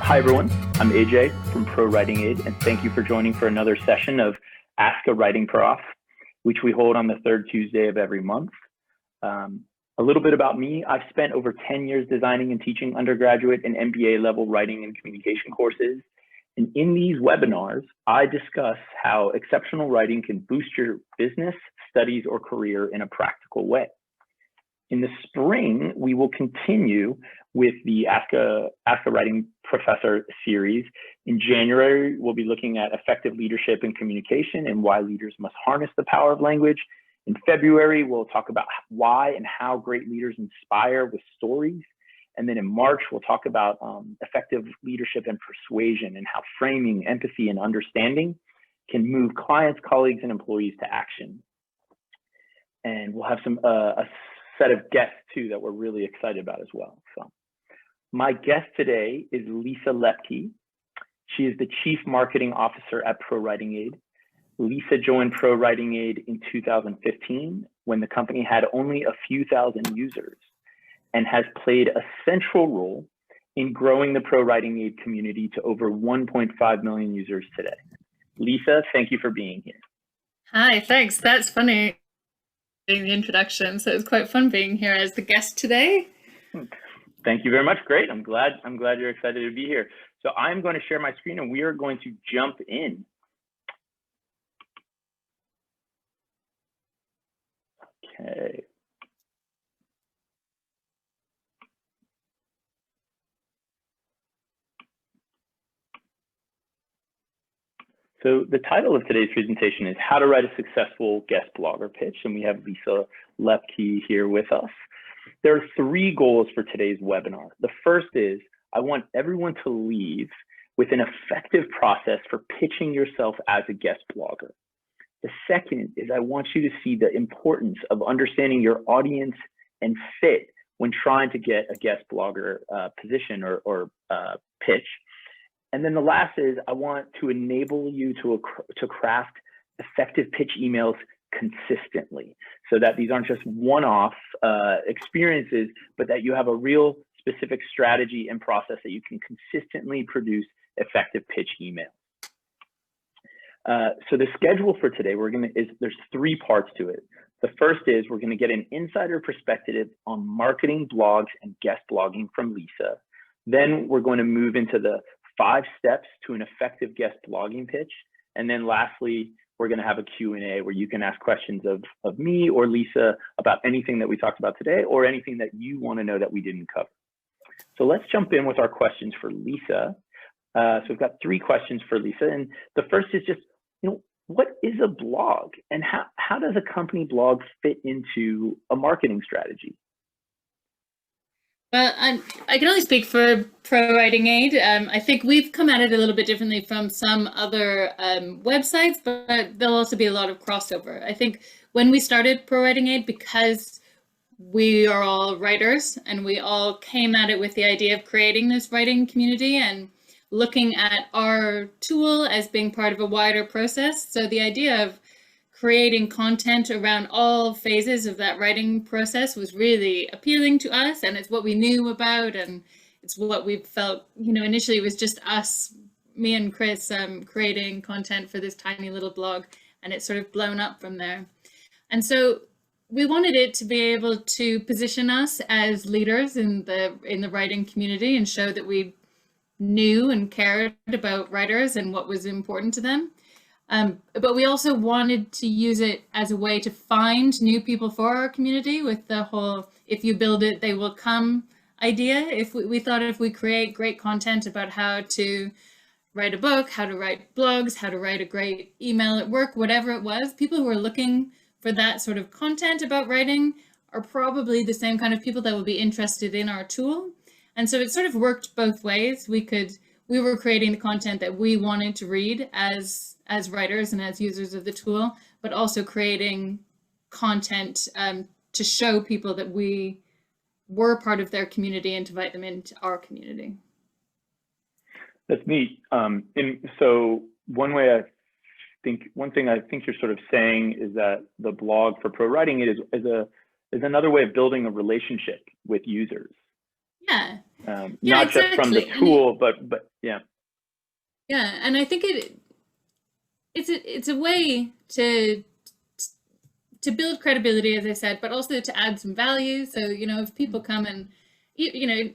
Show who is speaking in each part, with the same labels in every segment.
Speaker 1: Hi everyone, I'm AJ from ProWritingAid, and thank you for joining for another session of Ask a Writing Prof, which we hold on the third Tuesday of every month. A little bit about me, I've spent over 10 years designing and teaching undergraduate and MBA level writing and communication courses. And in these webinars, I discuss how exceptional writing can boost your business, studies, or career in a practical way. In the spring, we will continue with the Ask a Writing Professor series. In January, we'll be looking at effective leadership and communication and why leaders must harness the power of language. In February, we'll talk about why and how great leaders inspire with stories. And then in March, we'll talk about effective leadership and persuasion and how framing, empathy, and understanding can move clients, colleagues, and employees to action. And we'll have a set of guests too that we're really excited about as well. So my guest today is Lisa Lepke. She is the Chief Marketing Officer at ProWritingAid. Lisa joined ProWritingAid in 2015 when the company had only a few thousand users and has played a central role in growing the ProWritingAid community to over 1.5 million users today. Lisa, thank you for being here.
Speaker 2: Hi, thanks. That's funny. The introduction, so it's quite fun being here as the guest today.
Speaker 1: Thank you very much. Great. I'm glad you're excited to be here. So I'm going to share my screen and we are going to jump in. Okay. So the title of today's presentation is How to Write a Successful Guest Blogger Pitch, and we have Lisa Lepke here with us. There are three goals for today's webinar. The first is I want everyone to leave with an effective process for pitching yourself as a guest blogger. The second is I want you to see the importance of understanding your audience and fit when trying to get a guest blogger position or pitch. And then the last is I want to enable you to craft effective pitch emails consistently so that these aren't just one-off experiences, but that you have a real specific strategy and process that you can consistently produce effective pitch emails. So the schedule for today, there's three parts to it. The first is we're going to get an insider perspective on marketing, blogs, and guest blogging from Lisa. Then we're going to move into the 5 steps to an effective guest blogging pitch. And then lastly, we're going to have a Q&A where you can ask questions of me or Lisa about anything that we talked about today or anything that you want to know that we didn't cover. So let's jump in with our questions for Lisa. So we've got 3 questions for Lisa. And the first is just, what is a blog and how does a company blog fit into a marketing strategy?
Speaker 2: Well, I can only speak for ProWritingAid. I think we've come at it a little bit differently from some other websites, but there'll also be a lot of crossover. I think when we started ProWritingAid, because we are all writers and we all came at it with the idea of creating this writing community and looking at our tool as being part of a wider process. So the idea of creating content around all phases of that writing process was really appealing to us, and it's what we knew about, and it's what we felt, initially it was just us, me and Chris, creating content for this tiny little blog, and it's sort of blown up from there. And so we wanted it to be able to position us as leaders in the writing community and show that we knew and cared about writers and what was important to them. But we also wanted to use it as a way to find new people for our community with the whole, if you build it, they will come idea. If we thought if we create great content about how to write a book, how to write blogs, how to write a great email at work, whatever it was, people who are looking for that sort of content about writing are probably the same kind of people that will be interested in our tool. And so it sort of worked both ways. We were creating the content that we wanted to read as writers and as users of the tool, but also creating content to show people that we were part of their community and to invite them into our community.
Speaker 1: That's neat. And so one thing I think you're sort of saying is that the blog for ProWritingAid is another way of building a relationship with users.
Speaker 2: Yeah.
Speaker 1: not just from the tool, but yeah.
Speaker 2: Yeah, and I think it's a way to build credibility, as I said, but also to add some value. So, you know, if people come and, you know,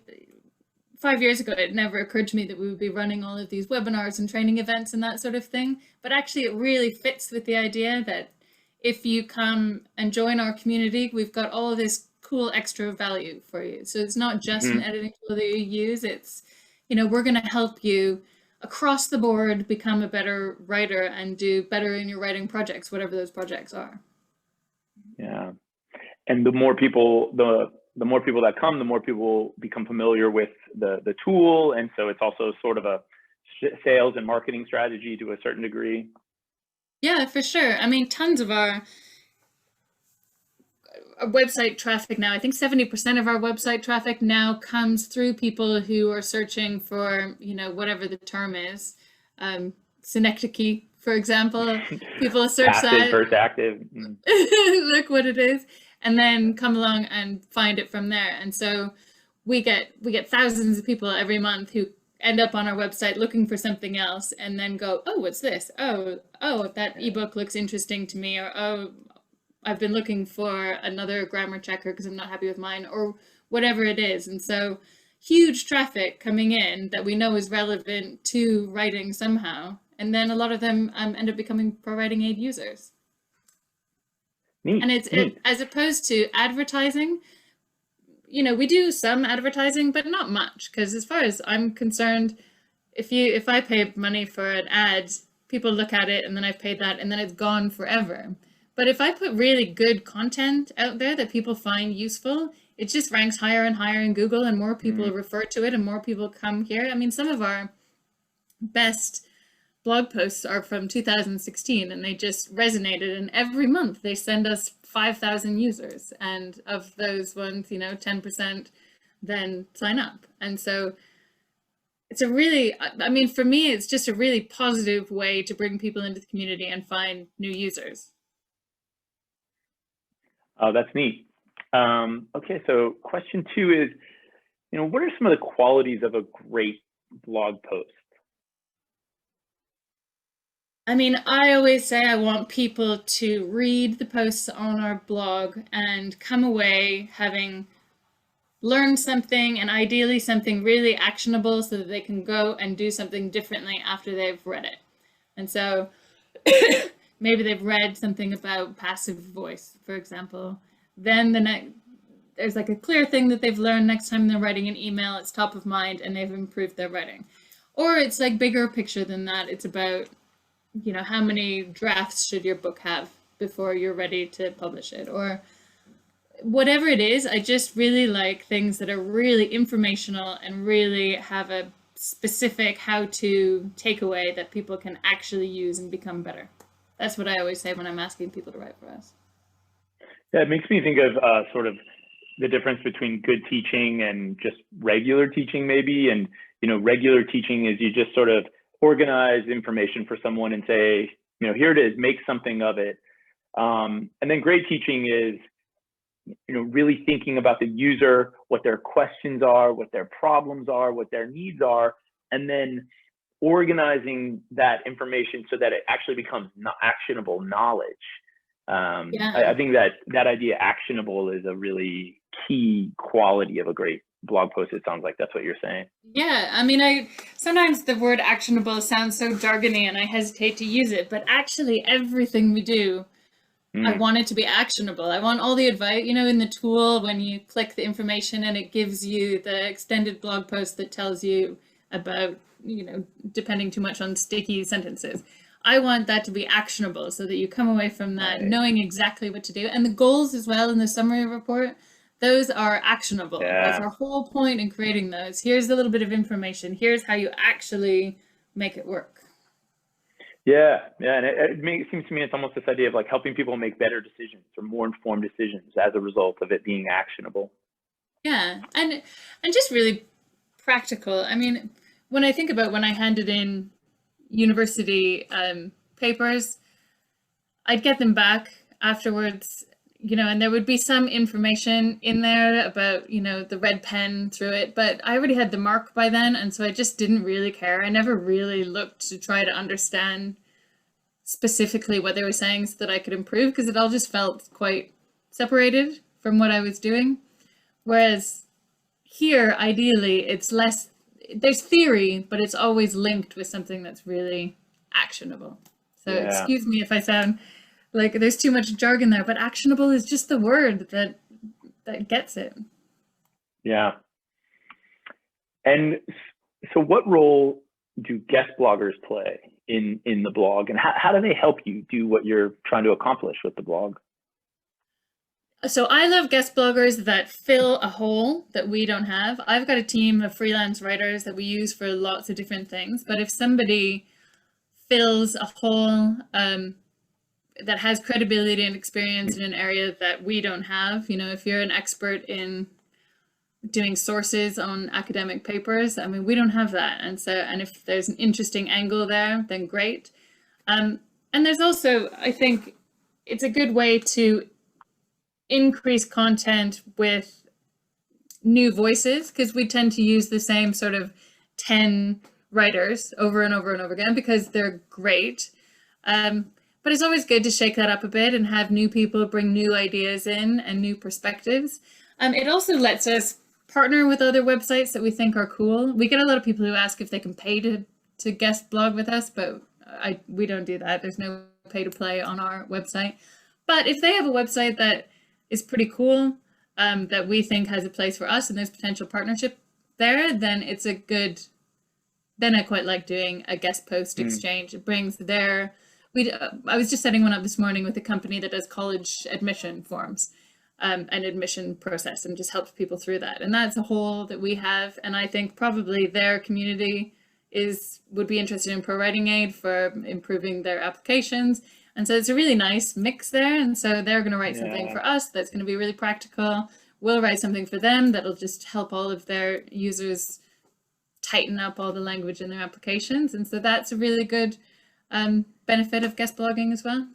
Speaker 2: 5 years ago, it never occurred to me that we would be running all of these webinars and training events and that sort of thing. But actually, it really fits with the idea that if you come and join our community, we've got all of this cool extra value for you. So it's not just an editing tool that you use. It's, you know, we're going to help you across the board become a better writer and do better in your writing projects, whatever those projects are.
Speaker 1: Yeah, and the more people that come, the more people become familiar with the tool, and so it's also sort of a sales and marketing strategy to a certain degree.
Speaker 2: Yeah, for sure. I mean, tons of our website traffic now, I think 70% of our website traffic now comes through people who are searching for, you know, whatever the term is, synecdoche, for example. People search
Speaker 1: passive
Speaker 2: that
Speaker 1: versus active.
Speaker 2: look what it is, and then come along and find it from there. And so we get thousands of people every month who end up on our website looking for something else and then go, oh, what's this? Oh, that ebook looks interesting to me, or oh, I've been looking for another grammar checker because I'm not happy with mine, or whatever it is. And so huge traffic coming in that we know is relevant to writing somehow. And then a lot of them end up becoming ProWritingAid users.
Speaker 1: Neat.
Speaker 2: And it's as opposed to advertising, you know, we do some advertising, but not much, because as far as I'm concerned, if I pay money for an ad, people look at it and then I've paid that and then it's gone forever. But if I put really good content out there that people find useful, it just ranks higher and higher in Google, and more people refer to it and more people come here. I mean, some of our best blog posts are from 2016 and they just resonated, and every month they send us 5,000 users, and of those ones, you know, 10% then sign up. And so it's a really, I mean, for me, it's just a really positive way to bring people into the community and find new users.
Speaker 1: Oh, that's neat. Okay, so question 2 is, you know, what are some of the qualities of a great blog post?
Speaker 2: I mean, I always say I want people to read the posts on our blog and come away having learned something, and ideally something really actionable, so that they can go and do something differently after they've read it. And so maybe they've read something about passive voice, for example. Then there's like a clear thing that they've learned. Next time they're writing an email, it's top of mind and they've improved their writing. Or it's like bigger picture than that. It's about, you know, how many drafts should your book have before you're ready to publish it, or whatever it is. I just really like things that are really informational and really have a specific how-to takeaway that people can actually use and become better. That's what I always say when I'm asking people to write for us.
Speaker 1: Yeah, it makes me think of sort of the difference between good teaching and just regular teaching, maybe. And, you know, regular teaching is you just sort of organize information for someone and say, you know, here it is, make something of it. And then great teaching is, you know, really thinking about the user, what their questions are, what their problems are, what their needs are, and then organizing that information so that it actually becomes actionable knowledge. I think that idea, actionable, is a really key quality of a great blog post. It sounds like that's what you're saying.
Speaker 2: Yeah, I mean, sometimes the word actionable sounds so jargony and I hesitate to use it, but actually everything we do, I want it to be actionable. I want all the advice, you know, in the tool, when you click the information and it gives you the extended blog post that tells you about, you know, depending too much on sticky sentences. I want that to be actionable so that you come away from that knowing exactly what to do. And the goals as well in the summary report, those are actionable.
Speaker 1: Yeah.
Speaker 2: That's our whole point in creating those. Here's a little bit of information. Here's how you actually make it work.
Speaker 1: Yeah, and it seems to me it's almost this idea of like helping people make better decisions or more informed decisions as a result of it being actionable.
Speaker 2: Yeah, and just really practical. I mean, when I think about when I handed in university papers, I'd get them back afterwards, you know, and there would be some information in there about, you know, the red pen through it, but I already had the mark by then, and so I just didn't really care. I never really looked to try to understand specifically what they were saying so that I could improve, because it all just felt quite separated from what I was doing. Whereas here, ideally, it's less, there's theory, but it's always linked with something that's really actionable. So
Speaker 1: Yeah.
Speaker 2: excuse me if I sound like there's too much jargon there, but actionable is just the word that gets it.
Speaker 1: Yeah. And so what role do guest bloggers play in the blog, and how do they help you do what you're trying to accomplish with the blog?
Speaker 2: So I love guest bloggers that fill a hole that we don't have. I've got a team of freelance writers that we use for lots of different things, but if somebody fills a hole that has credibility and experience in an area that we don't have, you know, if you're an expert in doing sources on academic papers, I mean, we don't have that. And so, and if there's an interesting angle there, then great. And there's also, I think it's a good way to increase content with new voices, because we tend to use the same sort of 10 writers over and over and over again because they're great. But it's always good to shake that up a bit and have new people bring new ideas in and new perspectives. It also lets us partner with other websites that we think are cool. We get a lot of people who ask if they can pay to guest blog with us, but we don't do that. There's no pay to play on our website. But if they have a website that is pretty cool, that we think has a place for us and there's potential partnership there, then it's a good, then I quite like doing a guest post exchange. It brings their, I was just setting one up this morning with a company that does college admission forms, and admission process, and just helps people through that. And that's a hole that we have. And I think probably their community would be interested in ProWritingAid for improving their applications. And so it's a really nice mix there. And so they're going to write something for us that's going to be really practical. We'll write something for them that'll just help all of their users tighten up all the language in their applications. And so that's a really good benefit of guest blogging as well.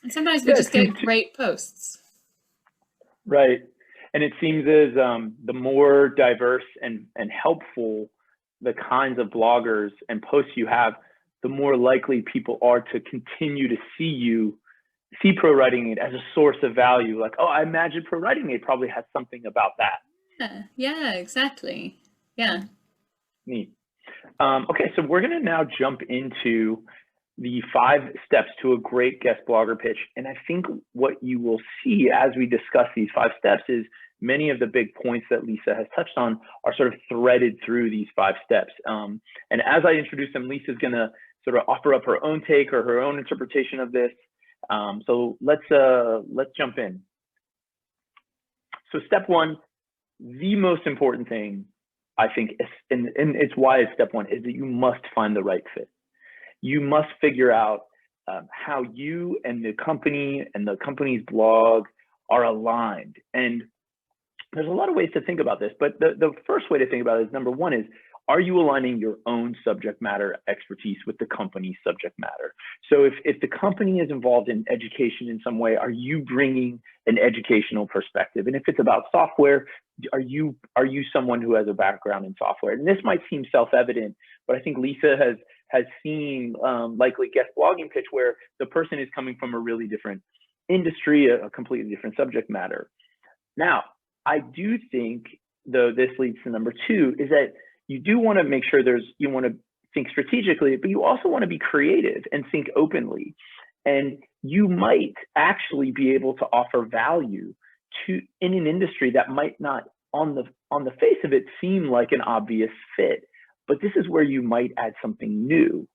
Speaker 2: And sometimes we just get great posts.
Speaker 1: Right. And it seems as the more diverse and helpful the kinds of bloggers and posts you have, the more likely people are to continue to see ProWritingAid as a source of value. Like, oh, I imagine ProWritingAid probably has something about that.
Speaker 2: Yeah, exactly. Yeah.
Speaker 1: Neat. Okay, so we're going to now jump into the 5 steps to a great guest blogger pitch. And I think what you will see as we discuss these 5 steps is many of the big points that Lisa has touched on are sort of threaded through these 5 steps. And as I introduce them, Lisa's going to sort of offer up her own take or her own interpretation of this. So let's jump in. So step 1, the most important thing, I think, and it's why it's step 1, is that you must find the right fit. You must figure out how you and the company and the company's blog are aligned. And there's a lot of ways to think about this, but the first way to think about it is, number 1 is, are you aligning your own subject matter expertise with the company's subject matter? So if the company is involved in education in some way, are you bringing an educational perspective? And if it's about software, are you someone who has a background in software? And this might seem self-evident, but I think Lisa has seen likely guest blogging pitch where the person is coming from a really different industry, a completely different subject matter. Now, I do think, though, this leads to number 2, is that you do want to make sure you want to think strategically, but you also want to be creative and think openly. And you might actually be able to offer value in an industry that might not, on the face of it, seem like an obvious fit. But this is where you might add something new.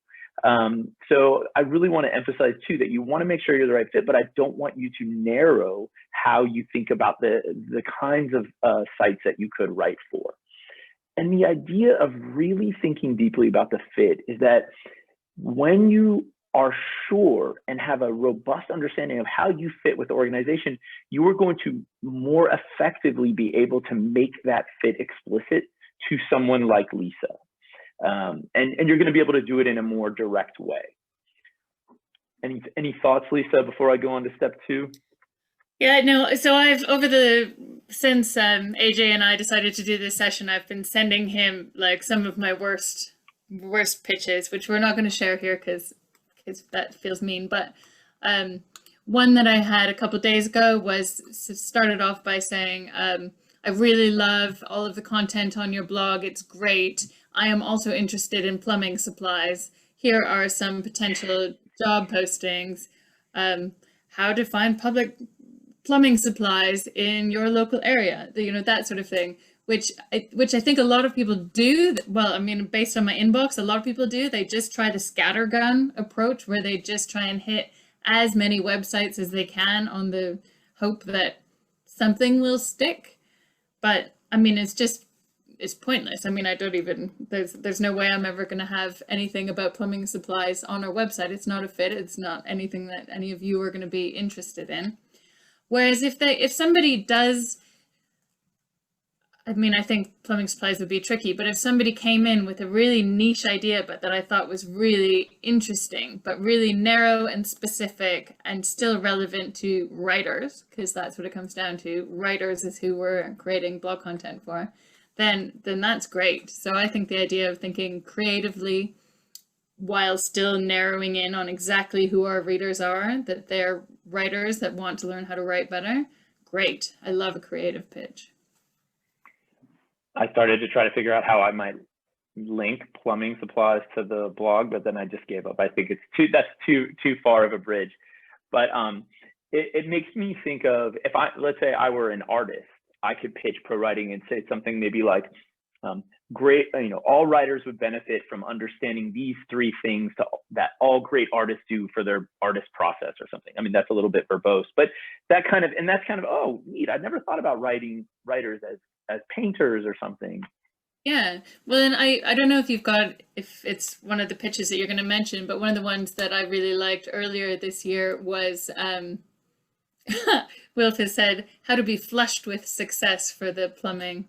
Speaker 1: So I really want to emphasize too that you want to make sure you're the right fit, but I don't want you to narrow how you think about the kinds of sites that you could write for. And the idea of really thinking deeply about the fit is that when you are sure and have a robust understanding of how you fit with the organization, you are going to more effectively be able to make that fit explicit to someone like Lisa. And you're going to be able to do it in a more direct way. Any thoughts, Lisa, before I go on to step 2?
Speaker 2: Yeah, no, so since AJ and I decided to do this session, I've been sending him like some of my worst pitches, which we're not going to share here because that feels mean. But um, one that I had a couple days ago was started off by saying, I really love all of the content on your blog. It's great. I am also interested in plumbing supplies. Here are some potential job postings. Um, how to find public plumbing supplies in your local area, that sort of thing, which I think a lot of people do. Well, I mean, based on my inbox, a lot of people do. They just try the scattergun approach where they just try and hit as many websites as they can on the hope that something will stick. But I mean, it's pointless. I mean, I don't even there's no way I'm ever going to have anything about plumbing supplies on our website. It's not a fit. It's not anything that any of you are going to be interested in. Whereas if somebody does, I mean, I think plumbing supplies would be tricky, but if somebody came in with a really niche idea, but that I thought was really interesting, but really narrow and specific and still relevant to writers, because that's what it comes down to. Writers is who we're creating blog content for, then that's great. So I think the idea of thinking creatively while still narrowing in on exactly who our readers are, that they're writers that want to learn how to write better. Great. I love a creative pitch.
Speaker 1: I started to try to figure out how I might link plumbing supplies to the blog, but then I just gave up. I think that's too far of a bridge. But it makes me think of, if let's say I were an artist, I could pitch pro writing and say something maybe like, great, all writers would benefit from understanding these three things that all great artists do for their artist process or something. I mean, that's a little bit verbose, but that's kind of, oh, neat. I've never thought about writers as painters or something.
Speaker 2: Yeah. Well, and I don't know if it's one of the pitches that you're going to mention, but one of the ones that I really liked earlier this year was, Wilf has said, how to be flushed with success for the plumbing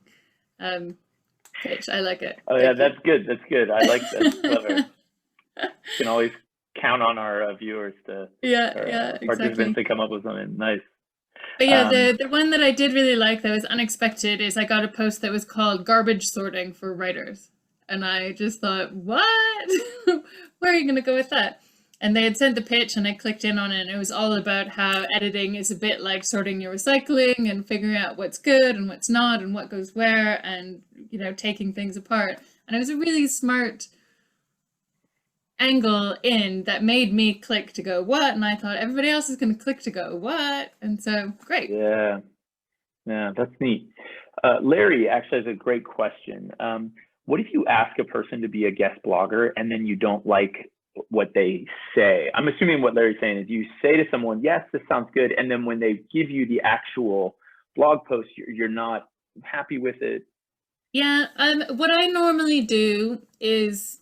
Speaker 2: pitch. I like it.
Speaker 1: Oh, yeah, that's good. That's good. I like that. Clever. You can always count on our viewers participants to come up with something nice.
Speaker 2: But yeah, the one that I did really like that was unexpected is I got a post that was called garbage sorting for writers. And I just thought, what? Where are you going to go with that? And they had sent the pitch and I clicked in on it, and it was all about how editing is a bit like sorting your recycling and figuring out what's good and what's not and what goes where, and taking things apart. And it was a really smart angle in that made me click to go, what? And I thought everybody else is going to click to go, what? And so great.
Speaker 1: Yeah, that's neat. Larry actually has a great question. What if you ask a person to be a guest blogger and then you don't like what they say? I'm assuming what Larry's saying is you say to someone, yes, this sounds good, and then when they give you the actual blog post, you're not happy with it.
Speaker 2: Yeah, what I normally do is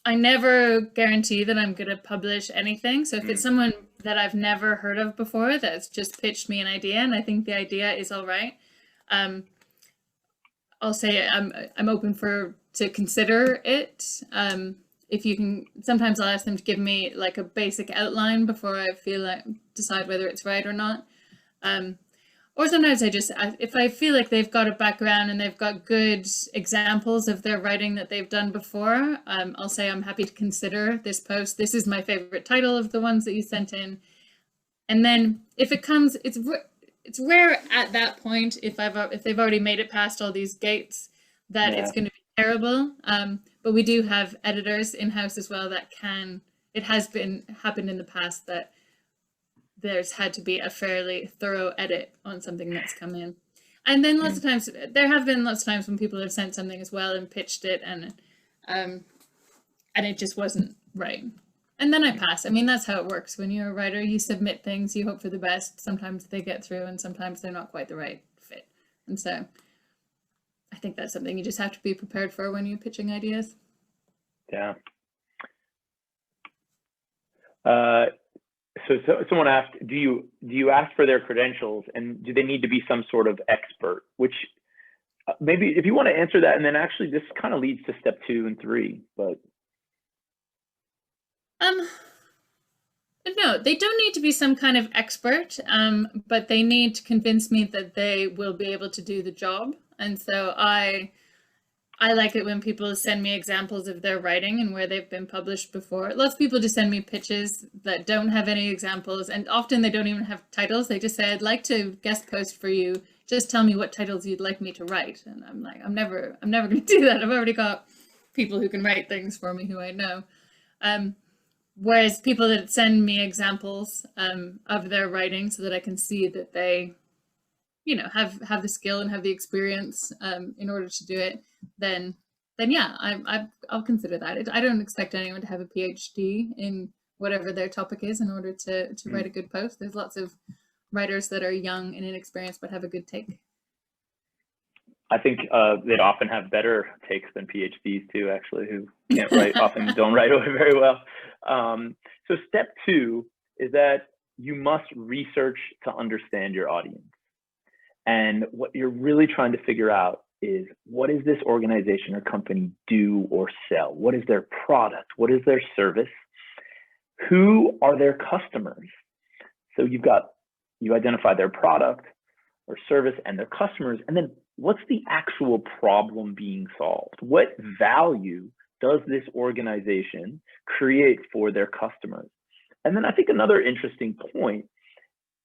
Speaker 2: I never guarantee that I'm going to publish anything. So if it's someone that I've never heard of before that's just pitched me an idea and I think the idea is all right, I'll say I'm open to consider it. If you can, sometimes I'll ask them to give me like a basic outline before I decide whether it's right or not. Or sometimes if I feel like they've got a background and they've got good examples of their writing that they've done before, I'll say I'm happy to consider this post. This is my favorite title of the ones that you sent in. And then if it comes, it's rare at that point, if they've already made it past all these gates, that it's going to be terrible. But we do have editors in-house as well that it has happened in the past that there's had to be a fairly thorough edit on something that's come in. And then there have been lots of times when people have sent something as well and pitched it and it just wasn't right. And then I pass. I mean, that's how it works. When you're a writer, you submit things, you hope for the best. Sometimes they get through and sometimes they're not quite the right fit. And so I think that's something you just have to be prepared for when you're pitching ideas.
Speaker 1: Yeah. So someone asked, do you ask for their credentials, and do they need to be some sort of expert? Which maybe if you want to answer that, and then actually this kind of leads to step 2 and 3. But
Speaker 2: No, they don't need to be some kind of expert, but they need to convince me that they will be able to do the job. And so I like it when people send me examples of their writing and where they've been published before. Lots of people just send me pitches that don't have any examples, and often they don't even have titles. They just say, "I'd like to guest post for you. Just tell me what titles you'd like me to write." And I'm like, I'm never going to do that. I've already got people who can write things for me who I know. Whereas people that send me examples of their writing so that I can see that they, have the skill and have the experience in order to do it, then yeah, I'll consider that. I don't expect anyone to have a PhD in whatever their topic is in order to write a good post. There's lots of writers that are young and inexperienced but have a good take.
Speaker 1: I think they'd often have better takes than PhDs too, actually, who can't write, often don't write very well. So step 2 is that you must research to understand your audience. And what you're really trying to figure out is, what does this organization or company do or sell? What is their product? What is their service? Who are their customers? So you identify their product or service and their customers, and then what's the actual problem being solved? What value does this organization create for their customers? And then I think another interesting point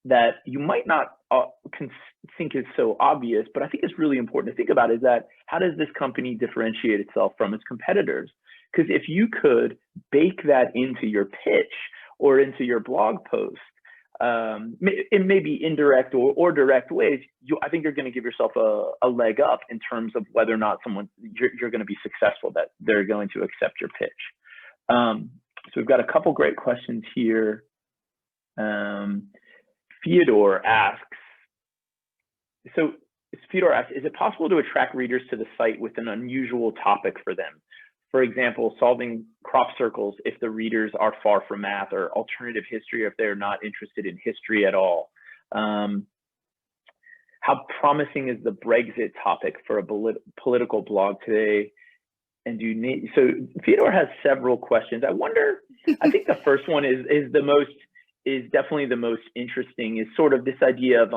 Speaker 1: that you might not think is so obvious, but I think it's really important to think about, is that how does this company differentiate itself from its competitors? Because if you could bake that into your pitch or into your blog post, in maybe indirect or direct ways, I think you're going to give yourself a leg up in terms of whether or not you're going to be successful, that they're going to accept your pitch. So we've got a couple great questions here. Theodore asks, is it possible to attract readers to the site with an unusual topic for them? For example, solving crop circles if the readers are far from math, or alternative history if they're not interested in history at all. How promising is the Brexit topic for a political blog today? And so Theodore has several questions. I think the first one is definitely the most interesting, is sort of this idea of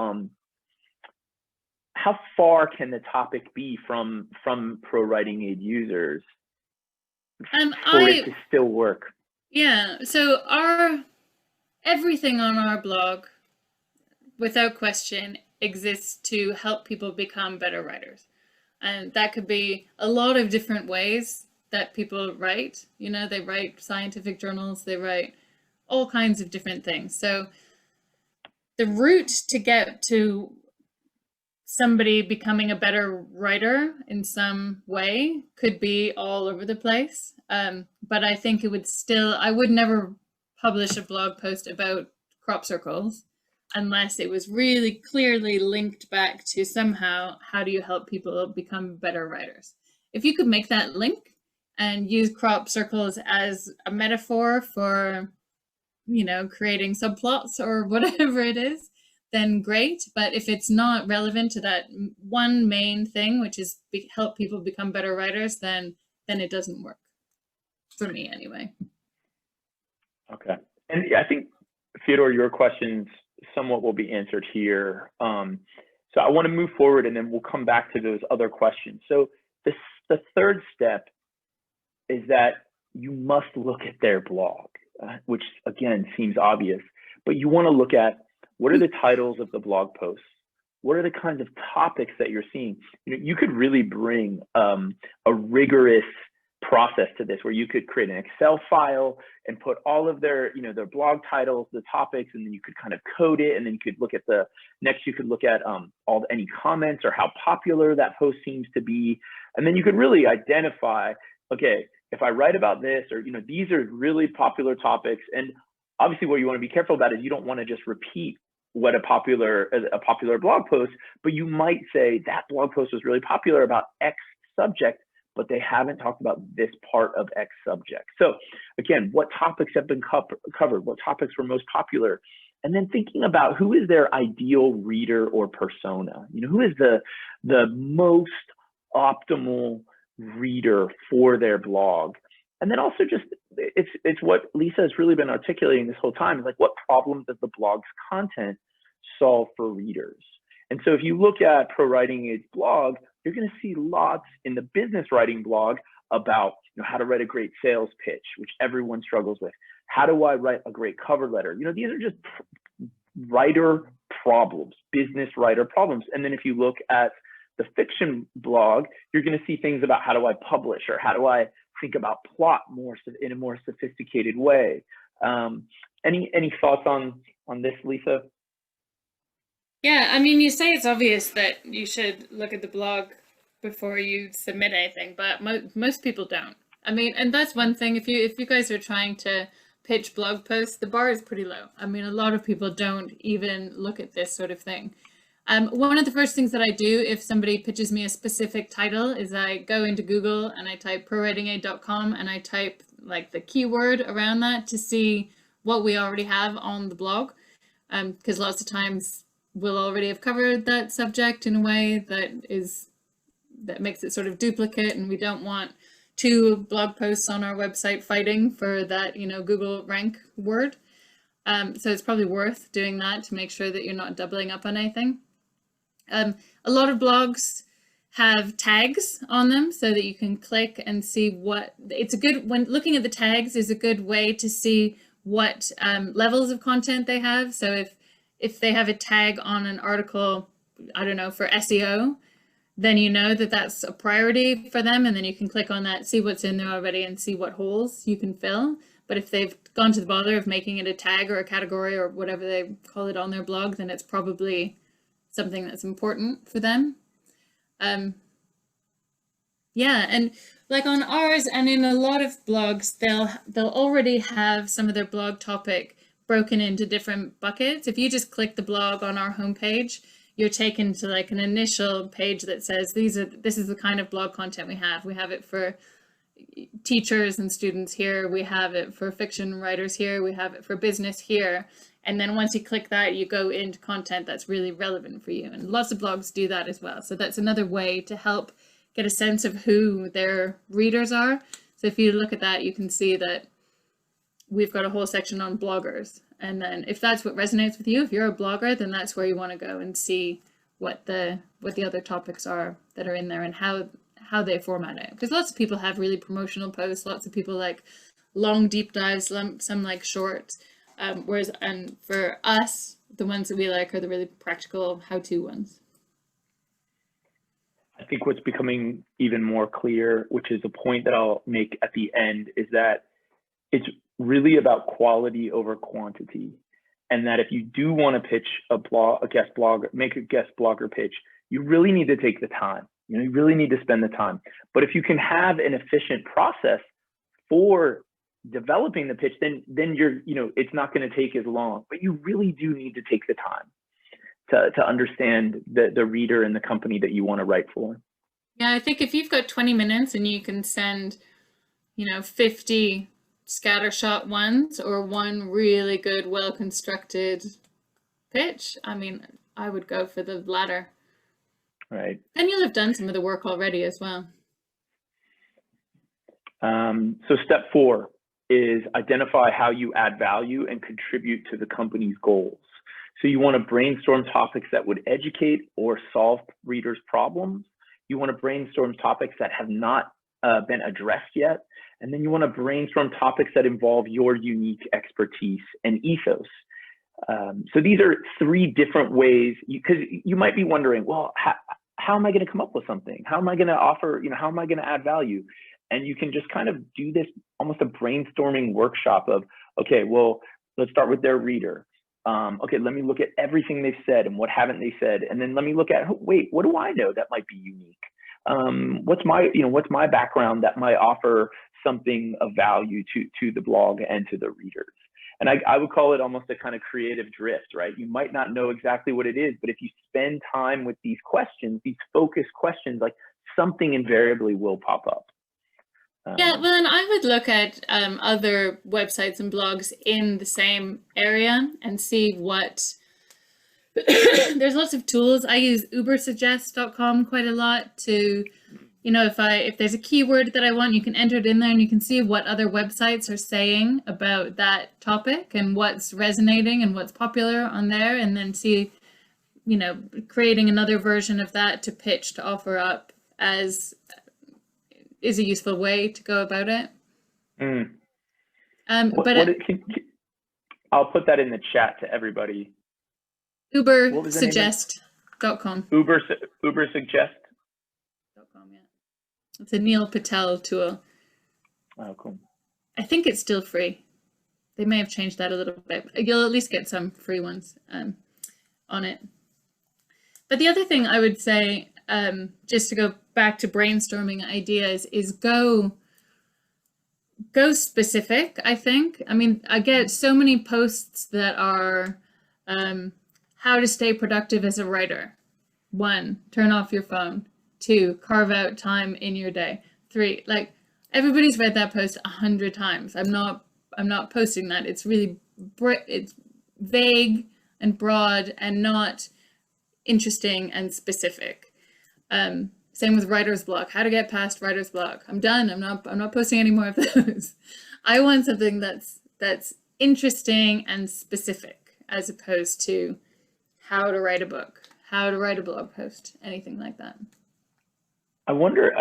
Speaker 1: how far can the topic be from ProWritingAid users for it to still work?
Speaker 2: Yeah, so everything on our blog, without question, exists to help people become better writers. And that could be a lot of different ways that people write. They write scientific journals, they write all kinds of different things. So the route to get to somebody becoming a better writer in some way could be all over the place. But I think I would never publish a blog post about crop circles unless it was really clearly linked back to somehow, how do you help people become better writers? If you could make that link and use crop circles as a metaphor for, creating subplots or whatever it is, then great. But if it's not relevant to that one main thing, which is help people become better writers, then it doesn't work. For me, anyway.
Speaker 1: Okay. And I think, Theodore, your questions somewhat will be answered here. So I want to move forward, and then we'll come back to those other questions. So the third step is that you must look at their blog, which again seems obvious, but you want to look at, what are the titles of the blog posts? What are the kinds of topics that you're seeing? You could really bring a rigorous process to this, where you could create an Excel file and put all of their blog titles, the topics, and then you could kind of code it, and then you could look at any comments or how popular that post seems to be, and then you could really identify, okay, if I write about this, or these are really popular topics. And obviously what you want to be careful about is you don't want to just repeat what a popular blog post, but you might say that blog post was really popular about X subject, but they haven't talked about this part of X subject. So again, what topics have been covered? What topics were most popular? And then thinking about, who is their ideal reader or persona? Who is the most optimal reader for their blog? And then also just it's what Lisa has really been articulating this whole time, is like, what problem does the blog's content solve for readers? And so if you look at ProWritingAid's blog, you're going to see lots in the business writing blog about, you know, how to write a great sales pitch, which everyone struggles with. How do I write a great cover letter? You know, these are just writer problems, business writer problems. And then if you look at the fiction blog, you're going to see things about how do I publish, or how do I think about plot in a more sophisticated way. Any thoughts on this, Lisa?
Speaker 2: Yeah, I mean, you say it's obvious that you should look at the blog before you submit anything, but most people don't. I mean, and that's one thing. If you guys are trying to pitch blog posts, the bar is pretty low. I mean, a lot of people don't even look at this sort of thing. One of the first things that I do if somebody pitches me a specific title is I go into Google and I type ProWritingAid.com and I type like the keyword around that to see what we already have on the blog, because lots of times we'll already have covered that subject in a way that makes it sort of duplicate, and we don't want 2 blog posts on our website fighting for that, you know, Google rank word. So it's probably worth doing that to make sure that you're not doubling up on anything. A lot of blogs have tags on them so that you can click and see what when looking at the tags is a good way to see what levels of content they have. So if they have a tag on an article, I don't know, for SEO, then you know that that's a priority for them, and then you can click on that, see what's in there already, and see what holes you can fill. But if they've gone to the bother of making it a tag or a category or whatever they call it on their blog, then it's probably something that's important for them. Yeah, and like on ours and in a lot of blogs, they'll already have some of their blog topic broken into different buckets. If you just click the blog on our homepage, you're taken to like an initial page that says this is the kind of blog content we have. We have it for teachers and students here. We have it for fiction writers here. We have it for business here. And then once you click that, you go into content that's really relevant for you. And lots of blogs do that as well. So that's another way to help get a sense of who their readers are. So if you look at that, you can see that we've got a whole section on bloggers. And then if that's what resonates with you, if you're a blogger, then that's where you want to go and see what the other topics are that are in there and how they format it. Because lots of people have really promotional posts, lots of people like long deep dives, some like short. Whereas, and for us, the ones that we like are the really practical how-to ones.
Speaker 1: I think what's becoming even more clear, which is a point that I'll make at the end, is that it's really about quality over quantity. And that if you do want to pitch make a guest blogger pitch, you really need to take the time. You know, you really need to spend the time. But if you can have an efficient process for developing the pitch, then you're, you know, it's not going to take as long. But you really do need to take the time to understand the reader and the company that you want to write for.
Speaker 2: Yeah, I think if you've got 20 minutes and you can send, 50 scattershot ones or one really good, well-constructed pitch, I mean, I would go for the latter.
Speaker 1: Right.
Speaker 2: And you'll have done some of the work already as well.
Speaker 1: So step 4 is identify how you add value and contribute to the company's goals. So you want to brainstorm topics that would educate or solve readers' problems. You want to brainstorm topics that have not been addressed yet. And then you want to brainstorm topics that involve your unique expertise and ethos. So these are 3 different ways, because you might be wondering, well, how am I going to come up with something? How am I going to offer, how am I going to add value? And you can just kind of do this almost a brainstorming workshop of, okay, well, let's start with their reader. Okay, let me look at everything they've said and what haven't they said, and then let me look at, wait, what do I know that might be unique? What's my background that might offer something of value to the blog and to the readers? And I would call it almost a kind of creative drift, right? You might not know exactly what it is, but if you spend time with these questions, these focused questions, like something invariably will pop up.
Speaker 2: Yeah, well, and I would look at other websites and blogs in the same area and see what, there's lots of tools. I use ubersuggest.com quite a lot to, you know, if there's a keyword that I want, you can enter it in there and you can see what other websites are saying about that topic and what's resonating and what's popular on there, and then see, you know, creating another version of that to pitch, to offer up as is a useful way to go about it.
Speaker 1: I'll put that in the chat to everybody.
Speaker 2: Ubersuggest.com.
Speaker 1: Ubersuggest.com,
Speaker 2: yeah. It's a Neil Patel tool.
Speaker 1: Oh, cool.
Speaker 2: I think it's still free. They may have changed that a little bit. You'll at least get some free ones on it. But the other thing I would say, just to go back to brainstorming ideas, is go specific, I think. I mean, I get so many posts that are how to stay productive as a writer. 1, turn off your phone. 2, carve out time in your day. 3, like, everybody's read that post 100 times. I'm not posting that. It's really it's vague and broad and not interesting and specific. Same with writer's block. How to get past writer's block. I'm done. I'm not posting any more of those. I want something that's interesting and specific, as opposed to how to write a book, how to write a blog post, anything like that.
Speaker 1: I wonder,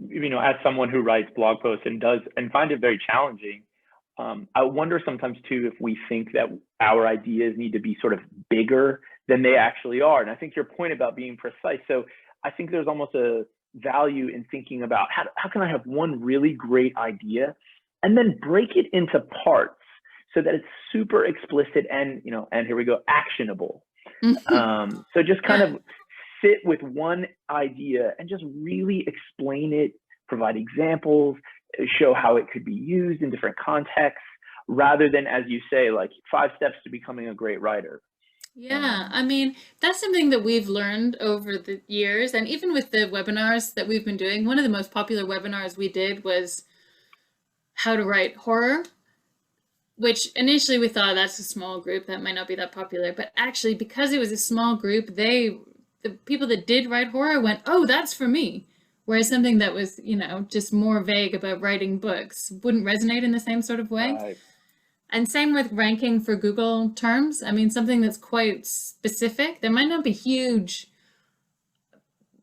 Speaker 1: you know, as someone who writes blog posts and find it very challenging, I wonder sometimes too if we think that our ideas need to be sort of bigger than they actually are. And I think your point about being precise. So I think there's almost a value in thinking about how can I have one really great idea and then break it into parts so that it's super explicit and, you know, and here we go, actionable. So just kind of sit with one idea and just really explain it, provide examples, show how it could be used in different contexts, rather than, as you say, like 5 steps to becoming a great writer.
Speaker 2: Yeah, I mean, that's something that we've learned over the years, and even with the webinars that we've been doing, one of the most popular webinars we did was how to write horror, which initially we thought that's a small group, that might not be that popular, but actually because it was a small group, the people that did write horror went, oh, that's for me. Whereas something that was, you know, just more vague about writing books wouldn't resonate in the same sort of way.
Speaker 1: Right.
Speaker 2: And same with ranking for Google terms. I mean, something that's quite specific, there might not be huge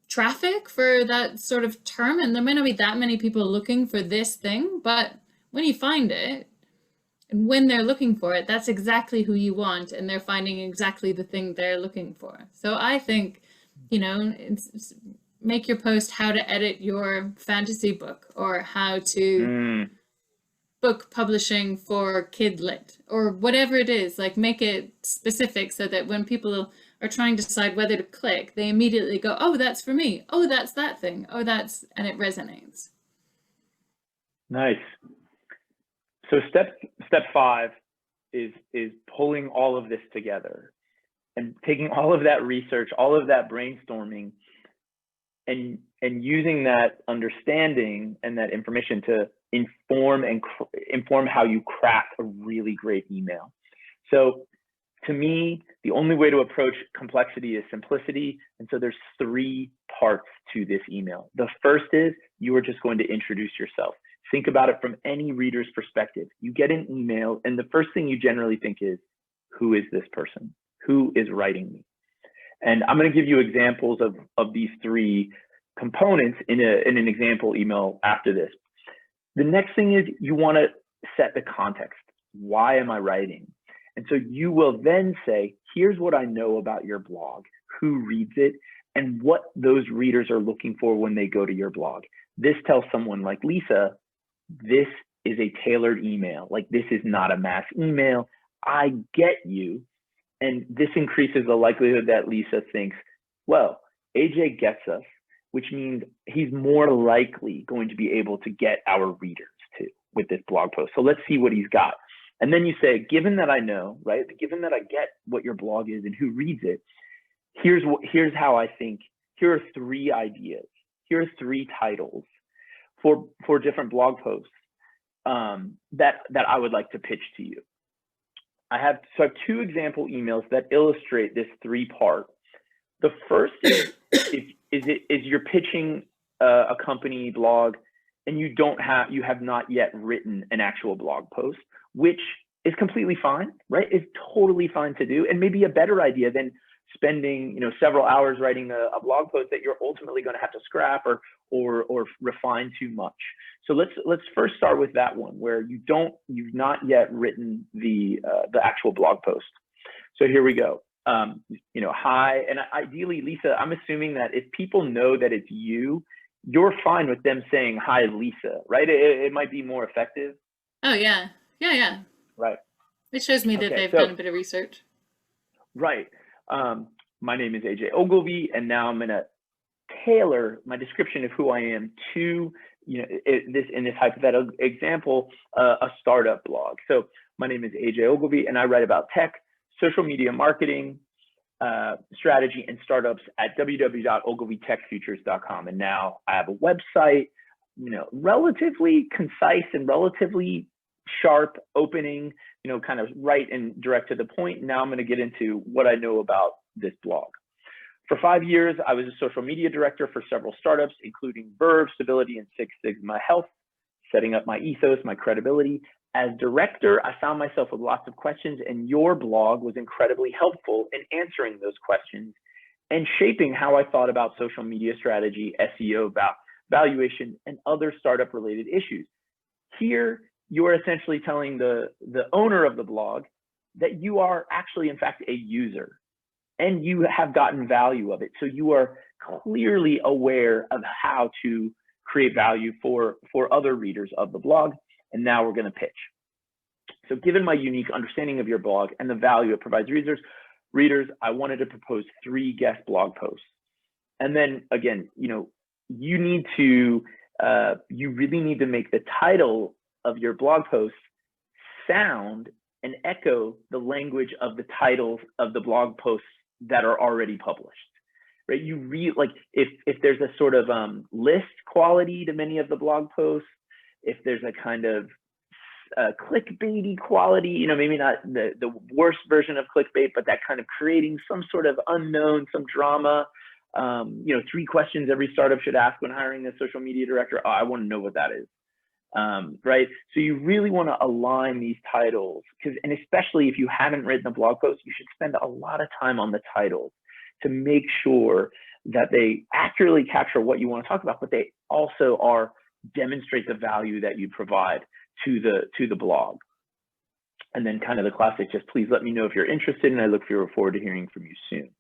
Speaker 2: traffic for that sort of term, and there might not be that many people looking for this thing, but when you find it, and when they're looking for it, that's exactly who you want, and they're finding exactly the thing they're looking for. So I think, you know, make your post how to edit your fantasy book, or how to book publishing for kid lit, or whatever it is. Like, make it specific so that when people are trying to decide whether to click, they immediately go, oh, that's for me. Oh, that's that thing. Oh, and it resonates.
Speaker 1: Nice. So step 5 is pulling all of this together and taking all of that research, all of that brainstorming, and using that understanding and that information to inform how you craft a really great email. So to me, the only way to approach complexity is simplicity. And so there's 3 parts to this email. The first is you are just going to introduce yourself. Think about it from any reader's perspective. You get an email, and the first thing you generally think is, who is this person? Who is writing me? And I'm going to give you examples of these 3 components in an example email after this. The next thing is you want to set the context. Why am I writing? And so you will then say, here's what I know about your blog, who reads it, and what those readers are looking for when they go to your blog. This tells someone like Lisa, this is a tailored email. Like, this is not a mass email. I get you. And this increases the likelihood that Lisa thinks, well, AJ gets us, which means he's more likely going to be able to get our readers too with this blog post. So let's see what he's got. And then you say, given that I know, right? Given that I get what your blog is and who reads it, here's how I think. Here are 3 ideas. Here are 3 titles for different blog posts that I would like to pitch to you. I have 2 example emails that illustrate this 3-part. The first is you're pitching a company blog and you have not yet written an actual blog post, which is completely fine, right? It's totally fine to do, and maybe a better idea than spending several hours writing a blog post that you're ultimately going to have to scrap or refine too much. So let's first start with that one where you've not yet written the actual blog post. So here we go. Hi, and ideally, Lisa, I'm assuming that if people know that it's you're fine with them saying hi, Lisa, right? It might be more effective.
Speaker 2: Oh yeah. Right. It shows me that they've done a bit of research.
Speaker 1: Right. My name is AJ Ogilvie, and now I'm going to tailor my description of who I am to, in this hypothetical example, a startup blog. So my name is AJ Ogilvie, and I write about tech, social media marketing, strategy, and startups at www.ogilvietechfutures.com. And now I have a website, relatively concise and relatively sharp opening, kind of right and direct to the point. Now I'm going to get into what I know about this blog. For 5 years, I was a social media director for several startups, including Verve, Stability, and Six Sigma Health, setting up my ethos, my credibility. As director, I found myself with lots of questions, and your blog was incredibly helpful in answering those questions and shaping how I thought about social media strategy, SEO, valuation, and other startup-related issues. Here, you're essentially telling the owner of the blog that you are actually, in fact, a user, and you have gotten value of it. So you are clearly aware of how to create value for other readers of the blog. And now we're going to pitch. So given my unique understanding of your blog and the value it provides readers, I wanted to propose 3 guest blog posts. And then again, you really need to make the title of your blog posts sound and echo the language of the titles of the blog posts that are already published, right? You read, like, if there's a sort of list quality to many of the blog posts, if there's a kind of clickbaity quality, maybe not the worst version of clickbait, but that kind of creating some sort of unknown, some drama, 3 questions every startup should ask when hiring a social media director. Oh, I want to know what that is. Right? So you really want to align these titles, and especially if you haven't written a blog post, you should spend a lot of time on the titles to make sure that they accurately capture what you want to talk about, but they also demonstrate the value that you provide to the blog. And then kind of the classic, just please let me know if you're interested, and I look forward to hearing from you soon.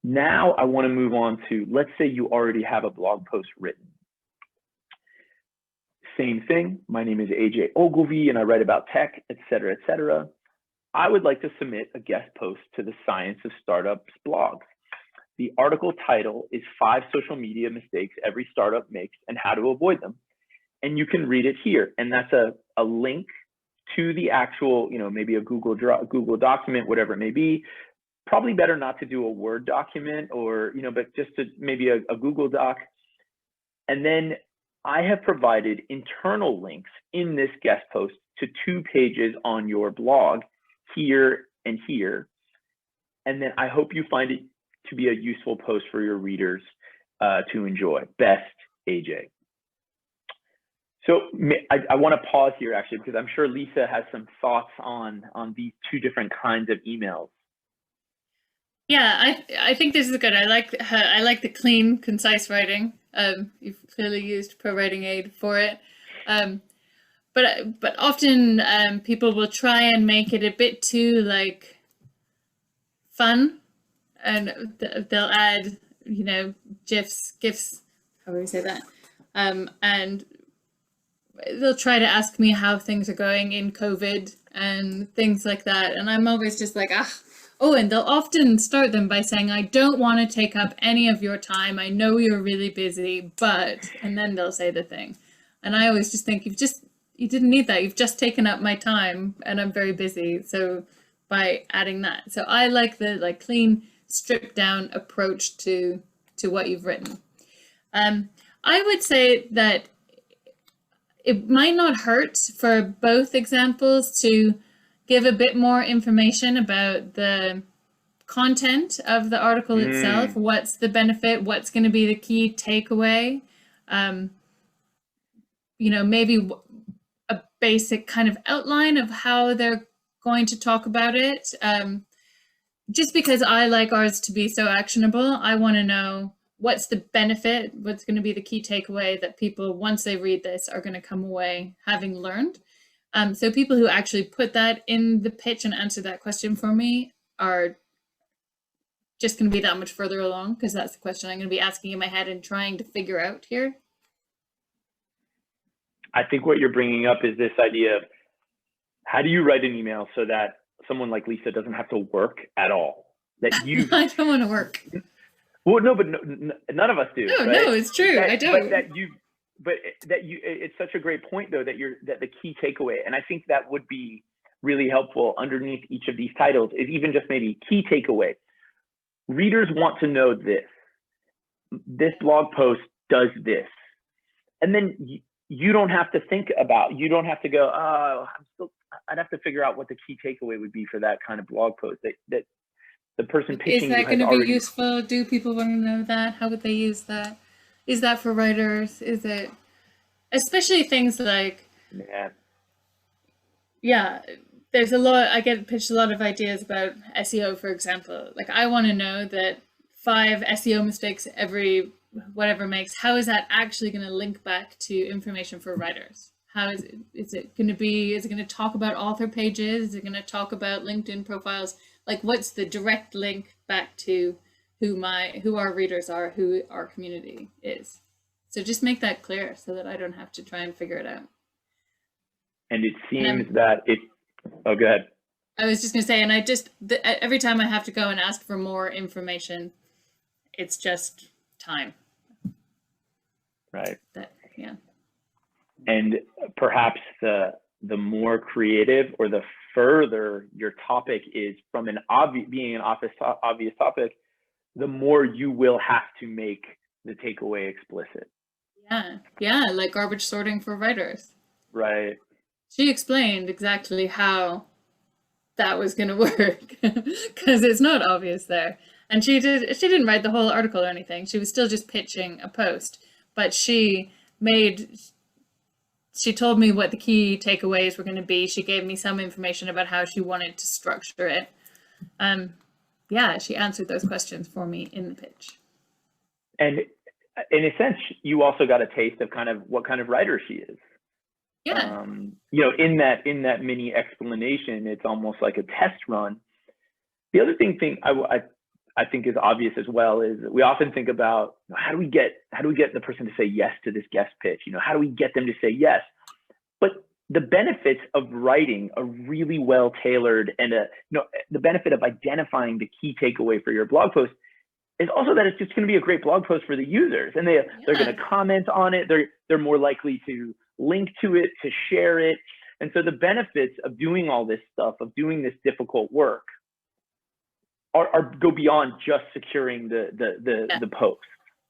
Speaker 1: Now I want to move on to, let's say you already have a blog post written. Same thing. My name is AJ Ogilvie, and I write about tech, et cetera, et cetera. I would like to submit a guest post to the Science of Startups blog. The article title is 5 social media mistakes every startup makes and how to avoid them. And you can read it here. And that's a link to the actual, maybe a Google document, whatever it may be. Probably better not to do a Word document or, but just to maybe a Google Doc. And then I have provided internal links in this guest post to 2 pages on your blog, here and here. And then I hope you find it to be a useful post for your readers to enjoy. Best, AJ. So I want to pause here actually, because I'm sure Lisa has some thoughts on these 2 different kinds of emails.
Speaker 2: Yeah, I think this is good. I like the clean, concise writing. You've clearly used ProWritingAid for it. But often people will try and make it a bit too fun, and they'll add GIFs, how do we say that, and they'll try to ask me how things are going in COVID and things like that, and I'm always just like, and they'll often start them by saying, I don't want to take up any of your time, I know you're really busy, but, and then they'll say the thing, and I always just think, you didn't need that. You've just taken up my time and I'm very busy. So by adding that. So I like the clean, stripped down approach to what you've written. I would say that it might not hurt for both examples to give a bit more information about the content of the article itself. What's the benefit? What's going to be the key takeaway? Maybe a basic kind of outline of how they're going to talk about it. Just because I like ours to be so actionable, I want to know what's the benefit, what's going to be the key takeaway that people, once they read this, are going to come away having learned. So people who actually put that in the pitch and answer that question for me are just going to be that much further along, because that's the question I'm going to be asking in my head and trying to figure out here.
Speaker 1: I think what you're bringing up is this idea of how do you write an email so that someone like Lisa doesn't have to work at all? That you
Speaker 2: I don't want to work.
Speaker 1: Well, no, but none of us do.
Speaker 2: No,
Speaker 1: right?
Speaker 2: no, it's true. I don't.
Speaker 1: But it's such a great point though, that the key takeaway, and I think that would be really helpful underneath each of these titles, is even just maybe key takeaway. Readers want to know this. This blog post does this. And then you don't have to think about, you don't have to go, I'd have to figure out what the key takeaway would be for that kind of blog post that the person pitching.
Speaker 2: Is that going to be useful? Do people want to know that? How would they use that? Is that for writers? Is it, especially things like, there's a lot, I get pitched a lot of ideas about SEO, for example. Like, I want to know that 5 SEO mistakes every whatever makes, how is that actually going to link back to information for writers? How is it going to be, is it going to talk about author pages? Is it going to talk about LinkedIn profiles? Like, what's the direct link back to who our readers are, who our community is? So just make that clear so that I don't have to try and figure it out.
Speaker 1: And it seems that oh, go ahead.
Speaker 2: I was just going to say, and every time I have to go and ask for more information, it's just time.
Speaker 1: Right.
Speaker 2: Yeah.
Speaker 1: And perhaps the more creative, or the further your topic is from being an obvious topic, the more you will have to make the takeaway explicit.
Speaker 2: Yeah, like garbage sorting for writers.
Speaker 1: Right.
Speaker 2: She explained exactly how that was going to work, because it's not obvious there. And she didn't write the whole article or anything. She was still just pitching a post, but she told me what the key takeaways were going to be. She gave me some information about how she wanted to structure it. She answered those questions for me in the pitch.
Speaker 1: And in a sense, you also got a taste of kind of what kind of writer she is.
Speaker 2: Yeah.
Speaker 1: In that mini explanation, it's almost like a test run. The other thing I think is obvious as well is we often think about, how do we get the person to say yes to this guest pitch? How do we get them to say yes? But the benefits of writing a really well tailored and the benefit of identifying the key takeaway for your blog post is also that it's just going to be a great blog post for the users, and they're going to comment on it. They're more likely to link to it, to share it. And so the benefits of doing all this stuff, of doing this difficult work, go beyond just securing the post.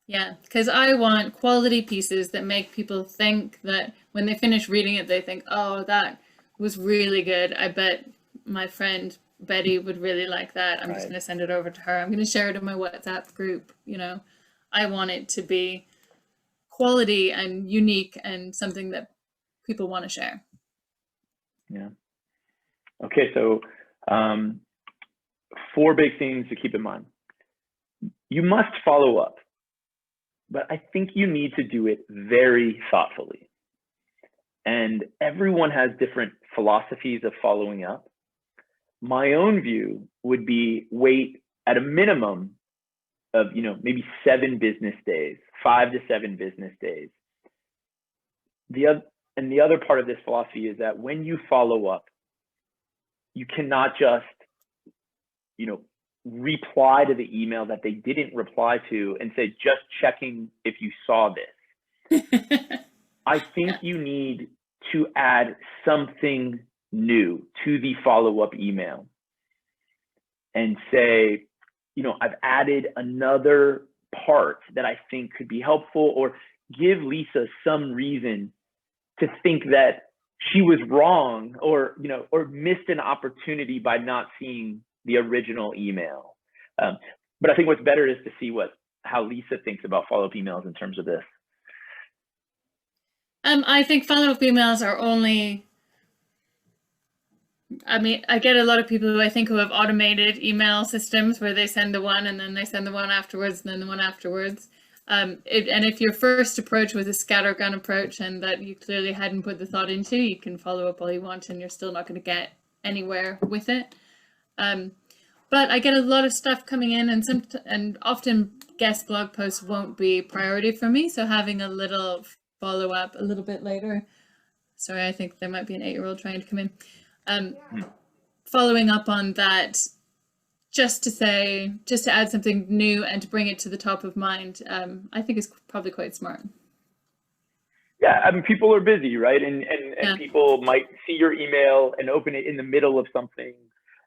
Speaker 2: Yeah, because I want quality pieces that make people think that when they finish reading it, they think, oh, that was really good. I bet my friend Betty would really like that. I'm just going to send it over to her. I'm going to share it in my WhatsApp group. I want it to be quality and unique and something that people want to share.
Speaker 1: Yeah. Okay, so 4 big things to keep in mind. You must follow up, but I think you need to do it very thoughtfully. And everyone has different philosophies of following up. My own view would be wait at a minimum of, maybe 7 business days, 5 to 7 business days. The other part of this philosophy is that when you follow up, you cannot just, reply to the email that they didn't reply to and say, just checking if you saw this. I think you need to add something new to the follow-up email and say, I've added another part that I think could be helpful, or give Lisa some reason to think that she was wrong, or missed an opportunity by not seeing the original email. But I think what's better is to see how Lisa thinks about follow-up emails in terms of this.
Speaker 2: I think follow-up emails are only, I mean, I get a lot of people who I think who have automated email systems where they send the one and then they send the one afterwards and then the one afterwards. And if your first approach was a scattergun approach and that you clearly hadn't put the thought into, you can follow up all you want and you're still not going to get anywhere with it. But I get a lot of stuff coming in, and often guest blog posts won't be priority for me. So having a little follow up a little bit later. Sorry, I think there might be an 8-year-old trying to come in. Following up on that, just to add something new and to bring it to the top of mind, I think is probably quite smart.
Speaker 1: Yeah, I mean, people are busy, right? And people might see your email and open it in the middle of something.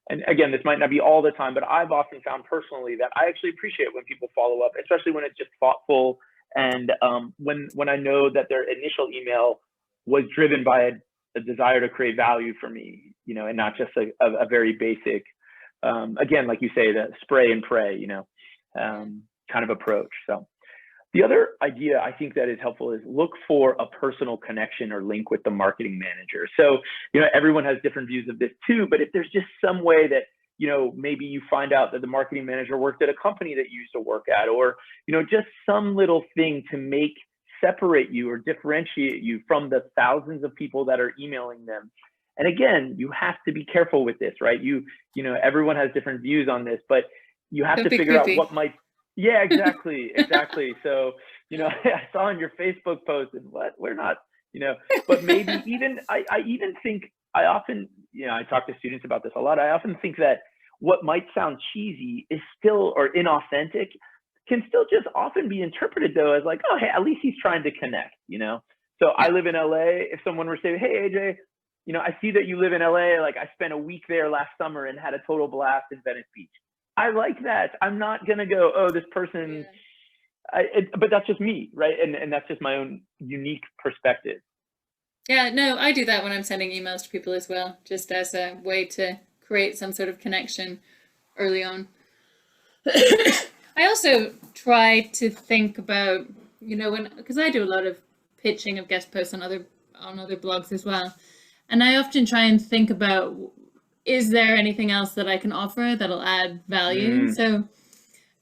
Speaker 1: And again, this might not be all the time, but I've often found personally that I actually appreciate when people follow up, especially when it's just thoughtful. And when I know that their initial email was driven by a desire to create value for me, and not just a very basic, again, like you say, the spray and pray, kind of approach. So the other idea I think that is helpful is look for a personal connection or link with the marketing manager. So, everyone has different views of this too, but if there's just some way that, maybe you find out that the marketing manager worked at a company that you used to work at, or, just some little thing to separate you or differentiate you from the thousands of people that are emailing them. And again, you have to be careful with this, right? Everyone has different views on this, but you have to figure out what might. Yeah, exactly. So, I saw in your Facebook post and we're not, but maybe even, I even think I often, I talk to students about this a lot. I often think that what might sound cheesy is still, or inauthentic, can still just often be interpreted though as like, oh, hey, at least he's trying to connect, So I live in LA. If someone were to say, hey, AJ, I see that you live in LA. Like I spent a week there last summer and had a total blast in Venice Beach. I like that. I'm not going to go, oh, this person, but that's just me, right? And that's just my own unique perspective.
Speaker 2: Yeah, no, I do that when I'm sending emails to people as well, just as a way to create some sort of connection early on. I also try to think about, because I do a lot of pitching of guest posts on other blogs as well. And I often try and think about, is there anything else that I can offer that'll add value? So,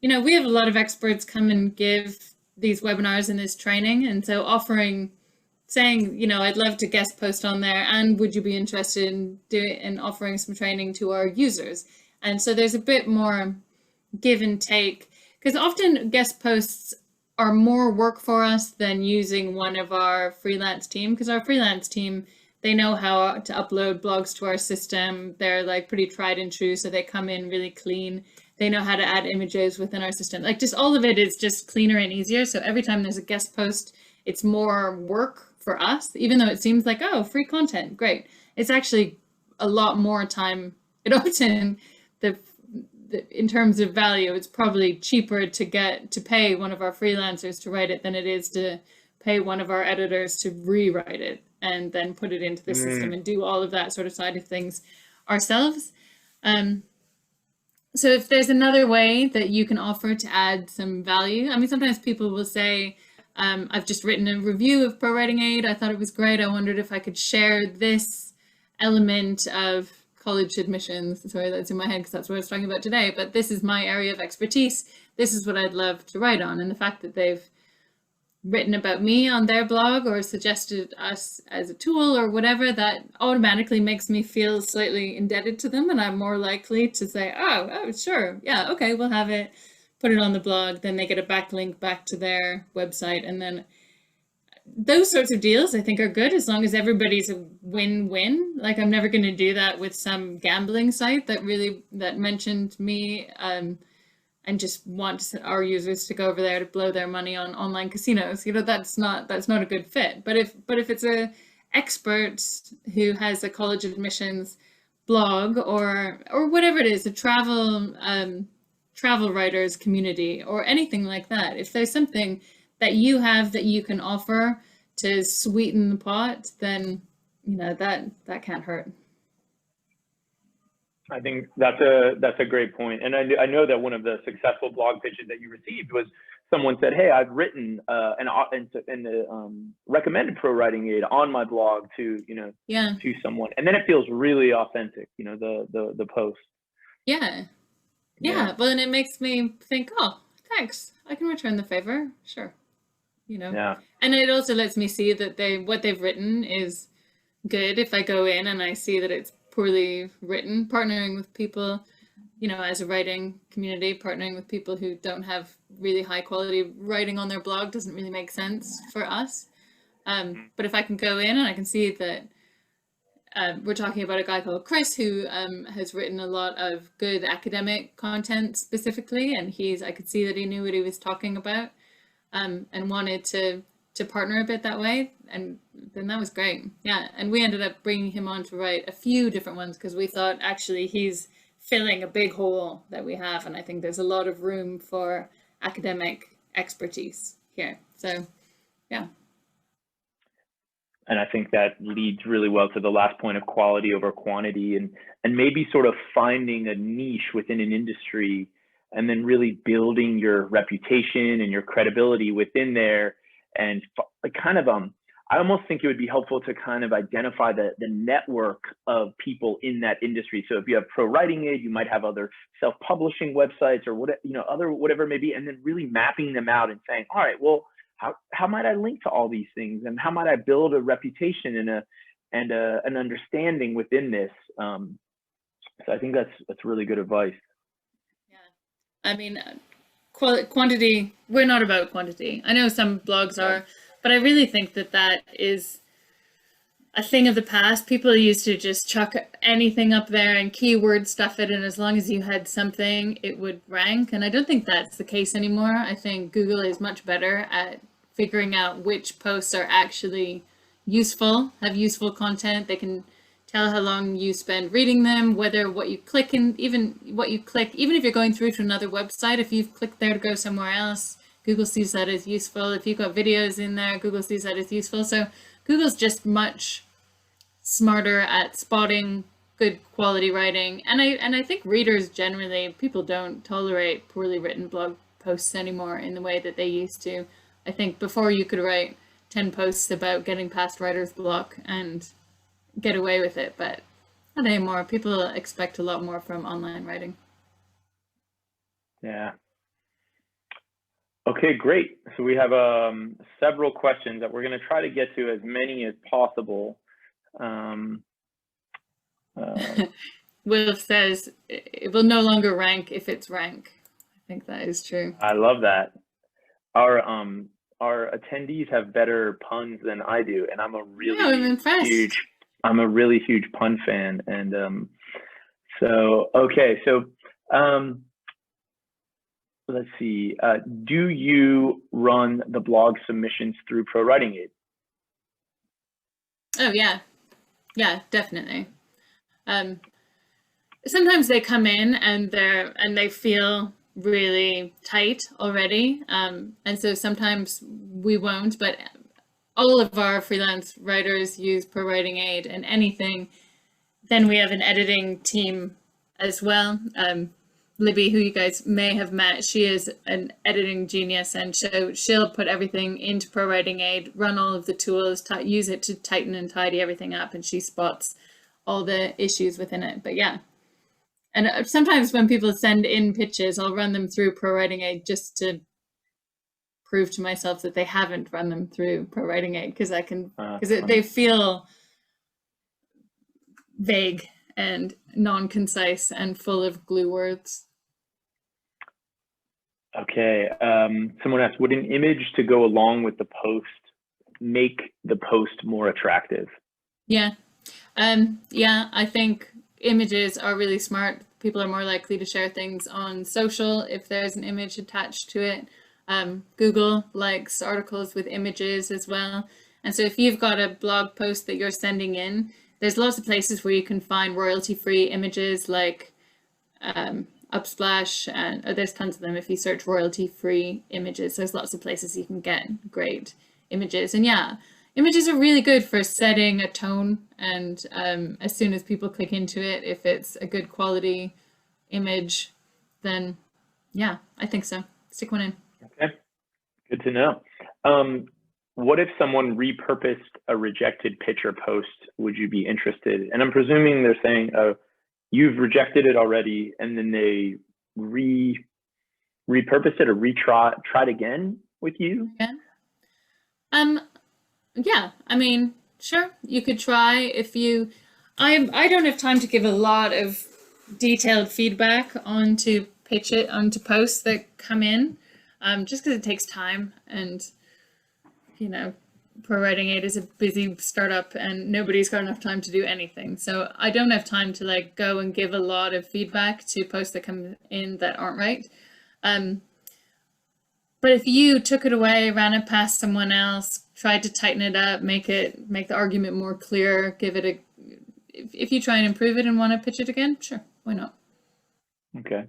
Speaker 2: we have a lot of experts come and give these webinars and this training. And so saying, I'd love to guest post on there, and would you be interested in offering some training to our users? And so there's a bit more give and take, because often guest posts are more work for us than using one of our freelance team, because our freelance team, they know how to upload blogs to our system. They're like pretty tried and true. So they come in really clean. They know how to add images within our system. Like just all of it is just cleaner and easier. So every time there's a guest post, it's more work for us, even though it seems like, oh, free content, great. It's actually a lot more time. It often, in terms of value, it's probably cheaper to pay one of our freelancers to write it than it is to pay one of our editors to rewrite it and then put it into the system and do all of that sort of side of things ourselves. So if there's another way that you can offer to add some value, I mean, sometimes people will say, I've just written a review of ProWritingAid. I thought it was great. I wondered if I could share this element of college admissions. Sorry, that's in my head because that's what I was talking about today, but this is my area of expertise. This is what I'd love to write on. And the fact that they've written about me on their blog or suggested us as a tool or whatever, that automatically makes me feel slightly indebted to them, and I'm more likely to say, oh sure, yeah, okay, we'll have it, put it on the blog. Then they get a backlink back to their website, and then those sorts of deals I think are good as long as everybody's a win-win. Like I'm never going to do that with some gambling site that mentioned me and just want our users to go over there to blow their money on online casinos. That's not a good fit. But if it's a expert who has a college admissions blog or whatever it is, a travel writers community or anything like that, if there's something that you have that you can offer to sweeten the pot, then that can't hurt.
Speaker 1: I think that's a great point. And I know that one of the successful blog pitches that you received was someone said, "Hey, I've written and recommended ProWritingAid on my blog to to someone," and then it feels really authentic, the post.
Speaker 2: Yeah. Well, and it makes me think, oh, thanks, I can return the favor, sure.
Speaker 1: Yeah.
Speaker 2: And it also lets me see that what they've written is good. If I go in and I see that it's poorly written, partnering with people, as a writing community, partnering with people who don't have really high quality writing on their blog doesn't really make sense for us. But if I can go in and I can see that we're talking about a guy called Chris who has written a lot of good academic content specifically, and I could see that he knew what he was talking about, and wanted to partner a bit that way, and then that was great. Yeah, and we ended up bringing him on to write a few different ones because we thought actually he's filling a big hole that we have, and I think there's a lot of room for academic expertise here. So, yeah.
Speaker 1: And I think that leads really well to the last point of quality over quantity, and maybe sort of finding a niche within an industry and then really building your reputation and your credibility within there. And kind of, I almost think it would be helpful to kind of identify the network of people in that industry. So if you have ProWritingAid, you might have other self-publishing websites or whatever it may be, and then really mapping them out and saying, all right, well, how might I link to all these things, and how might I build a reputation and an understanding within this? So I think that's really good advice.
Speaker 2: Yeah, I mean, quantity. We're not about quantity. I know some blogs are, but I really think that is a thing of the past. People used to just chuck anything up there and keyword stuff it, and as long as you had something, it would rank. And I don't think that's the case anymore. I think Google is much better at figuring out which posts are actually useful, have useful content. They can tell how long you spend reading them, whether what you click, and even if you're going through to another website, if you've clicked there to go somewhere else, Google sees that as useful. If you've got videos in there, Google sees that as useful. So Google's just much smarter at spotting good quality writing. And I think readers generally, people don't tolerate poorly written blog posts anymore in the way that they used to. I think before you could write 10 posts about getting past writer's block and get away with it, but not anymore. People expect a lot more from online writing.
Speaker 1: Yeah. Okay, great. So we have several questions that we're going to try to get to as many as possible.
Speaker 2: Will says it will no longer rank if it's rank. I think that is true.
Speaker 1: I love that. Our attendees have better puns than I do, and I'm a really huge pun fan. And so let's see. Do you run the blog submissions through ProWritingAid?
Speaker 2: Oh yeah, definitely. Sometimes they come in and they feel really tight already, and so sometimes we won't. But all of our freelance writers use ProWritingAid, and anything. Then we have an editing team as well. Libby, who you guys may have met, she is an editing genius, and so she'll put everything into ProWritingAid, run all of the tools, use it to tighten and tidy everything up, and she spots all the issues within it. But yeah, and sometimes when people send in pitches, I'll run them through ProWritingAid just to prove to myself that they haven't run them through ProWritingAid, because they feel vague and non-concise and full of glue words.
Speaker 1: Okay. Someone asked, would an image to go along with the post make the post more attractive?
Speaker 2: Yeah. I think images are really smart. People are more likely to share things on social if there's an image attached to it. Google likes articles with images as well. And so if you've got a blog post that you're sending in, there's lots of places where you can find royalty-free images like Upsplash, and there's tons of them. If you search royalty-free images, there's lots of places you can get great images. And yeah, Images are really good for setting a tone, and as soon as people click into it, if it's a good quality image, then yeah, I think so. Stick one in.
Speaker 1: Okay, good to know. What if someone repurposed a rejected picture post? Would you be interested? And I'm presuming they're saying, oh, you've rejected it already, and then they repurposed it or tried again with you?
Speaker 2: Yeah. Yeah, I mean, sure, you could try if you. I don't have time to give a lot of detailed feedback onto posts that come in, just because it takes time, and ProWritingAid is a busy startup and nobody's got enough time to do anything. So I don't have time to like go and give a lot of feedback to posts that come in that aren't right. But if you took it away, ran it past someone else, tried to tighten it up, make the argument more clear, if you try and improve it and want to pitch it again, sure, why not?
Speaker 1: Okay.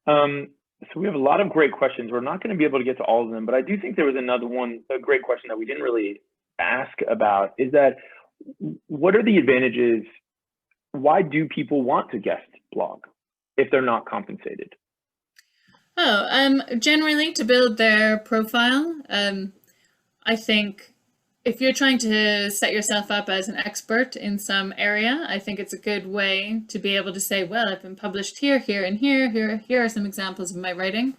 Speaker 1: So we have a lot of great questions. We're not going to be able to get to all of them, but I do think there was another one, a great question that we didn't really ask about, is that what are the advantages? Why do people want to guest blog if they're not compensated?
Speaker 2: Generally to build their profile. I think if you're trying to set yourself up as an expert in some area, I think it's a good way to be able to say, well, I've been published here, here, and here. Here are some examples of my writing.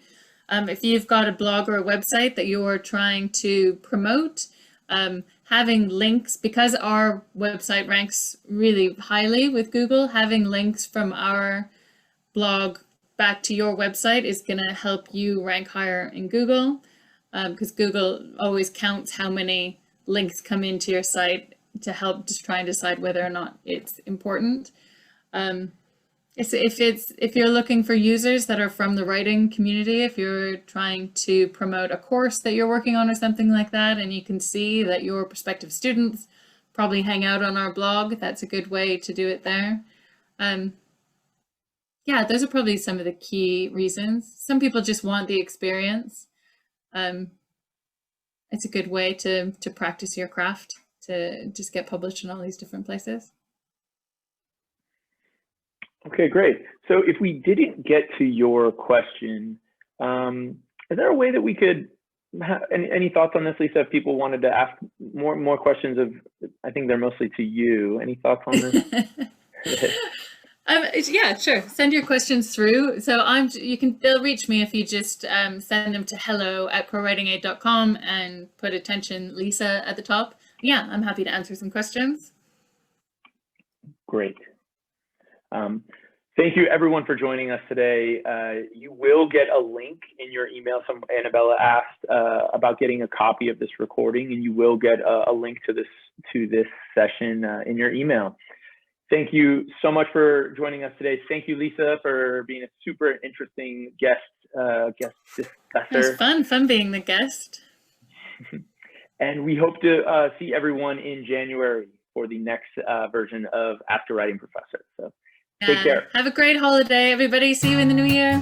Speaker 2: If you've got a blog or a website that you're trying to promote, having links, because our website ranks really highly with Google, having links from our blog back to your website is going to help you rank higher in Google, because Google always counts how many links come into your site to help just try and decide whether or not it's important. If you're looking for users that are from the writing community, if you're trying to promote a course that you're working on or something like that, and you can see that your prospective students probably hang out on our blog, that's a good way to do it there. Yeah, those are probably some of the key reasons. Some people just want the experience. It's a good way to practice your craft, to just get published in all these different places.
Speaker 1: Okay, great. So if we didn't get to your question, is there a way that we could have any thoughts on this, Lisa? If people wanted to ask more questions I think they're mostly to you. Any thoughts on this?
Speaker 2: Yeah, sure. Send your questions through. So they'll reach me if you just send them to hello@prowritingaid.com and put attention Lisa at the top. Yeah, I'm happy to answer some questions.
Speaker 1: Great. Thank you everyone for joining us today. You will get a link in your email. Annabella asked about getting a copy of this recording, and you will get a link to this session in your email. Thank you so much for joining us today. Thank you, Lisa, for being a super interesting guest discusser.
Speaker 2: It was fun being the guest.
Speaker 1: And we hope to see everyone in January for the next version of Ask a Writing Professor. So take care.
Speaker 2: Have a great holiday, everybody. See you in the new year.